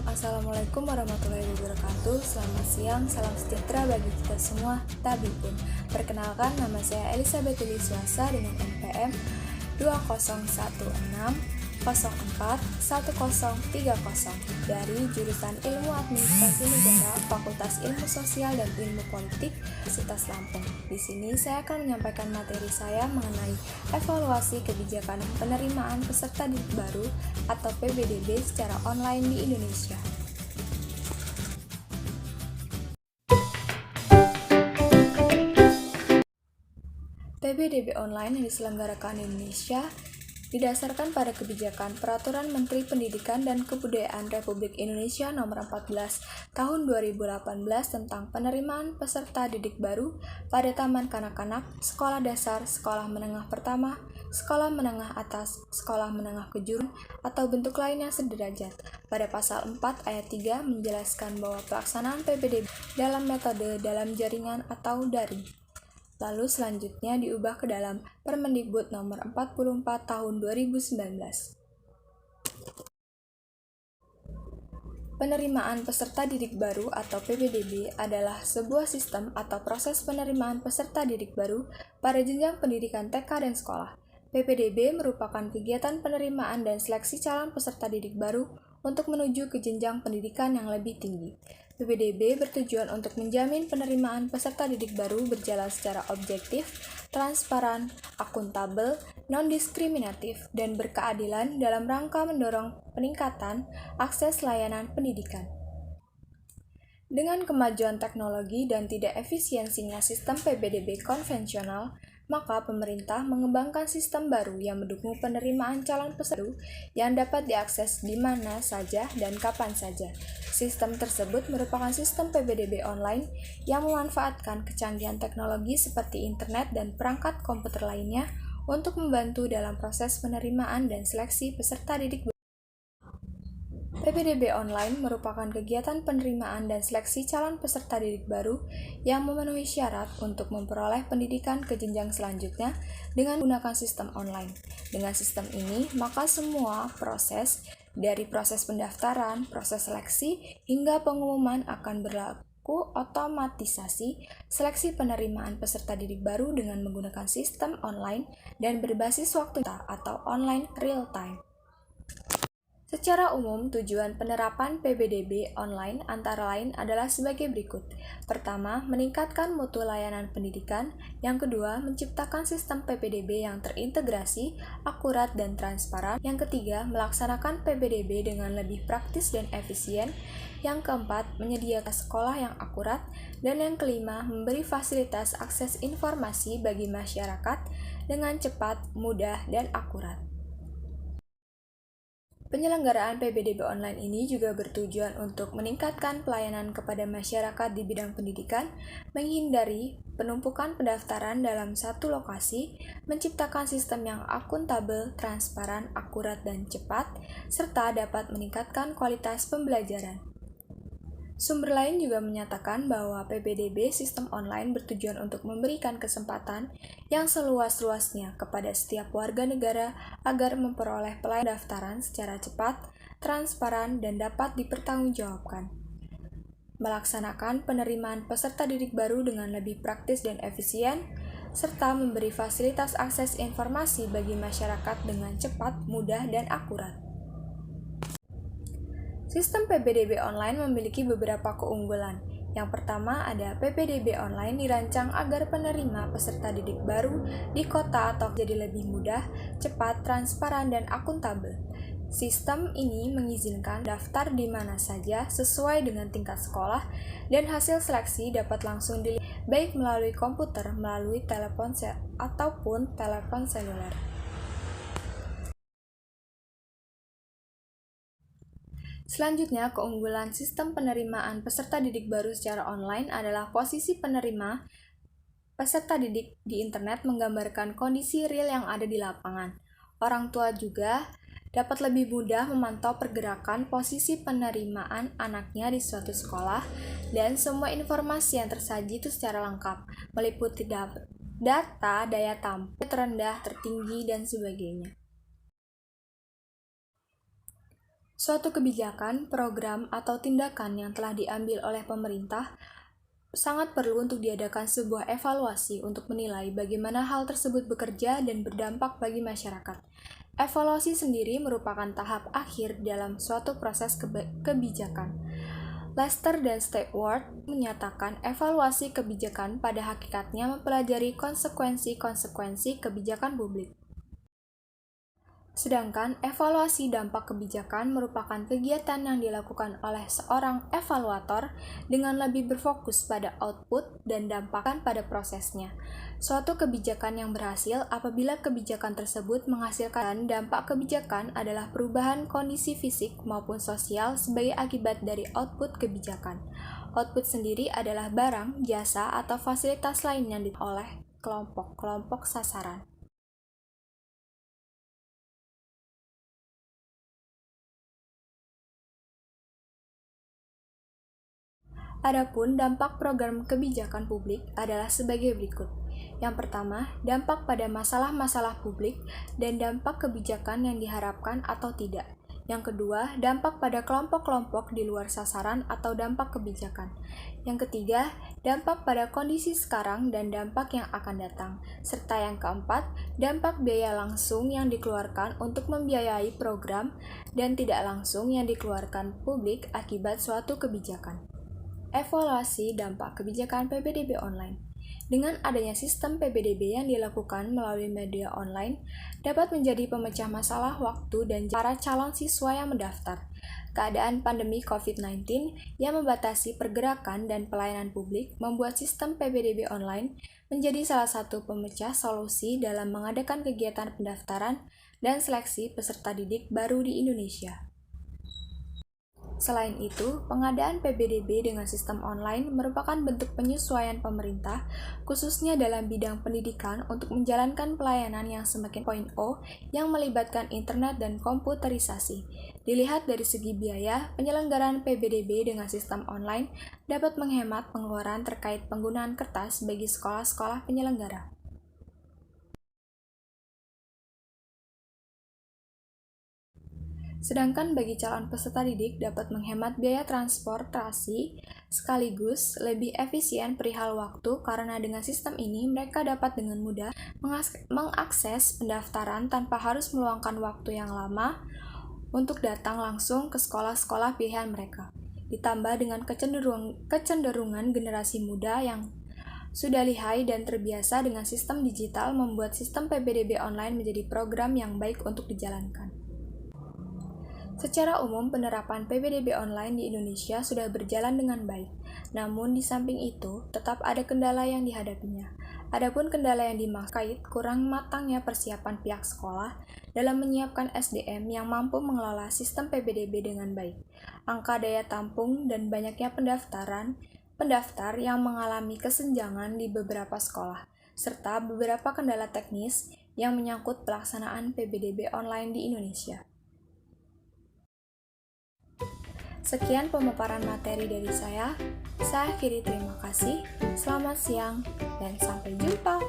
Assalamualaikum warahmatullahi wabarakatuh. Selamat siang, salam sejahtera bagi kita semua, Tabipun. Perkenalkan, nama saya Elizabeth Wiliswasa dengan NPM 2016041030 dari jurusan Ilmu Administrasi Negara, Fakultas Ilmu Sosial dan Ilmu Politik, Universitas Lampung. Di sini saya akan menyampaikan materi saya mengenai evaluasi kebijakan penerimaan peserta didik baru atau PBDB secara online di Indonesia. PBDB online yang diselenggarakan di Indonesia didasarkan pada kebijakan Peraturan Menteri Pendidikan dan Kebudayaan Republik Indonesia Nomor 14 Tahun 2018 tentang penerimaan peserta didik baru pada taman kanak-kanak, sekolah dasar, sekolah menengah pertama, sekolah menengah atas, sekolah menengah kejuruan, atau bentuk lain yang sederajat. Pada pasal 4 ayat 3 menjelaskan bahwa pelaksanaan PBDB dalam metode dalam jaringan atau daring. Lalu selanjutnya diubah ke dalam Permendikbud nomor 44 tahun 2019. Penerimaan peserta didik baru atau PPDB adalah sebuah sistem atau proses penerimaan peserta didik baru pada jenjang pendidikan TK dan sekolah. PPDB merupakan kegiatan penerimaan dan seleksi calon peserta didik baru untuk menuju ke jenjang pendidikan yang lebih tinggi. PPDB bertujuan untuk menjamin penerimaan peserta didik baru berjalan secara objektif, transparan, akuntabel, non-diskriminatif, dan berkeadilan dalam rangka mendorong peningkatan akses layanan pendidikan. Dengan kemajuan teknologi dan tidak efisiensinya sistem PPDB konvensional, maka pemerintah mengembangkan sistem baru yang mendukung penerimaan calon peserta yang dapat diakses di mana saja dan kapan saja. Sistem tersebut merupakan sistem PPDB online yang memanfaatkan kecanggihan teknologi seperti internet dan perangkat komputer lainnya untuk membantu dalam proses penerimaan dan seleksi peserta didik. PPDB online merupakan kegiatan penerimaan dan seleksi calon peserta didik baru yang memenuhi syarat untuk memperoleh pendidikan ke jenjang selanjutnya dengan menggunakan sistem online. Dengan sistem ini, maka semua proses, dari proses pendaftaran, proses seleksi, hingga pengumuman akan berlaku otomatisasi seleksi penerimaan peserta didik baru dengan menggunakan sistem online dan berbasis waktu atau online real time. Secara umum, tujuan penerapan PBDB online antara lain adalah sebagai berikut. Pertama, meningkatkan mutu layanan pendidikan. Yang kedua, menciptakan sistem PPDB yang terintegrasi, akurat, dan transparan. Yang ketiga, melaksanakan PBDB dengan lebih praktis dan efisien. Yang keempat, menyediakan sekolah yang akurat. Dan yang kelima, memberi fasilitas akses informasi bagi masyarakat dengan cepat, mudah, dan akurat. Penyelenggaraan PBDB online ini juga bertujuan untuk meningkatkan pelayanan kepada masyarakat di bidang pendidikan, menghindari penumpukan pendaftaran dalam satu lokasi, menciptakan sistem yang akuntabel, transparan, akurat, dan cepat, serta dapat meningkatkan kualitas pembelajaran. Sumber lain juga menyatakan bahwa PPDB sistem online bertujuan untuk memberikan kesempatan yang seluas-luasnya kepada setiap warga negara agar memperoleh pelayanan pendaftaran secara cepat, transparan, dan dapat dipertanggungjawabkan. Melaksanakan penerimaan peserta didik baru dengan lebih praktis dan efisien, serta memberi fasilitas akses informasi bagi masyarakat dengan cepat, mudah, dan akurat. Sistem PPDB online memiliki beberapa keunggulan. Yang pertama ada PPDB online dirancang agar penerima peserta didik baru di kota atau jadi lebih mudah, cepat, transparan, dan akuntabel. Sistem ini mengizinkan daftar di mana saja sesuai dengan tingkat sekolah dan hasil seleksi dapat langsung dilihat baik melalui komputer, melalui telepon ataupun telepon seluler. Selanjutnya, keunggulan sistem penerimaan peserta didik baru secara online adalah posisi penerima peserta didik di internet menggambarkan kondisi real yang ada di lapangan. Orang tua juga dapat lebih mudah memantau pergerakan posisi penerimaan anaknya di suatu sekolah dan semua informasi yang tersaji itu secara lengkap, meliputi data, daya tampung, terendah, tertinggi, dan sebagainya. Suatu kebijakan, program, atau tindakan yang telah diambil oleh pemerintah sangat perlu untuk diadakan sebuah evaluasi untuk menilai bagaimana hal tersebut bekerja dan berdampak bagi masyarakat. Evaluasi sendiri merupakan tahap akhir dalam suatu proses kebijakan. Lester dan Stewart menyatakan evaluasi kebijakan pada hakikatnya mempelajari konsekuensi-konsekuensi kebijakan publik. Sedangkan evaluasi dampak kebijakan merupakan kegiatan yang dilakukan oleh seorang evaluator dengan lebih berfokus pada output dan dampakan pada prosesnya. Suatu kebijakan yang berhasil apabila kebijakan tersebut menghasilkan dampak kebijakan adalah perubahan kondisi fisik maupun sosial sebagai akibat dari output kebijakan. Output sendiri adalah barang, jasa, atau fasilitas lain yang oleh kelompok-kelompok sasaran. Adapun dampak program kebijakan publik adalah sebagai berikut. Yang pertama, dampak pada masalah-masalah publik dan dampak kebijakan yang diharapkan atau tidak. Yang kedua, dampak pada kelompok-kelompok di luar sasaran atau dampak kebijakan. Yang ketiga, dampak pada kondisi sekarang dan dampak yang akan datang. Serta yang keempat, dampak biaya langsung yang dikeluarkan untuk membiayai program dan tidak langsung yang dikeluarkan publik akibat suatu kebijakan. Evaluasi dampak kebijakan PPDB online. Dengan adanya sistem PPDB yang dilakukan melalui media online, dapat menjadi pemecah masalah waktu dan para calon siswa yang mendaftar. Keadaan pandemi COVID-19 yang membatasi pergerakan dan pelayanan publik membuat sistem PPDB online menjadi salah satu pemecah solusi dalam mengadakan kegiatan pendaftaran dan seleksi peserta didik baru di Indonesia. Selain itu, pengadaan PPDB dengan sistem online merupakan bentuk penyesuaian pemerintah, khususnya dalam bidang pendidikan untuk menjalankan pelayanan yang semakin 0.0 yang melibatkan internet dan komputerisasi. Dilihat dari segi biaya, penyelenggaraan PPDB dengan sistem online dapat menghemat pengeluaran terkait penggunaan kertas bagi sekolah-sekolah penyelenggara. Sedangkan bagi calon peserta didik dapat menghemat biaya transportasi sekaligus lebih efisien perihal waktu karena dengan sistem ini mereka dapat dengan mudah mengakses pendaftaran tanpa harus meluangkan waktu yang lama untuk datang langsung ke sekolah-sekolah pilihan mereka. Ditambah dengan kecenderungan generasi muda yang sudah lihai dan terbiasa dengan sistem digital membuat sistem PPDB online menjadi program yang baik untuk dijalankan. Secara umum, penerapan PPDB online di Indonesia sudah berjalan dengan baik. Namun, di samping itu, tetap ada kendala yang dihadapinya. Adapun kendala yang dimaksud kurang matangnya persiapan pihak sekolah dalam menyiapkan SDM yang mampu mengelola sistem PPDB dengan baik. Angka daya tampung dan banyaknya pendaftar yang mengalami kesenjangan di beberapa sekolah, serta beberapa kendala teknis yang menyangkut pelaksanaan PPDB online di Indonesia. Sekian pemaparan materi dari saya. Saya akhiri, terima kasih. Selamat siang dan sampai jumpa.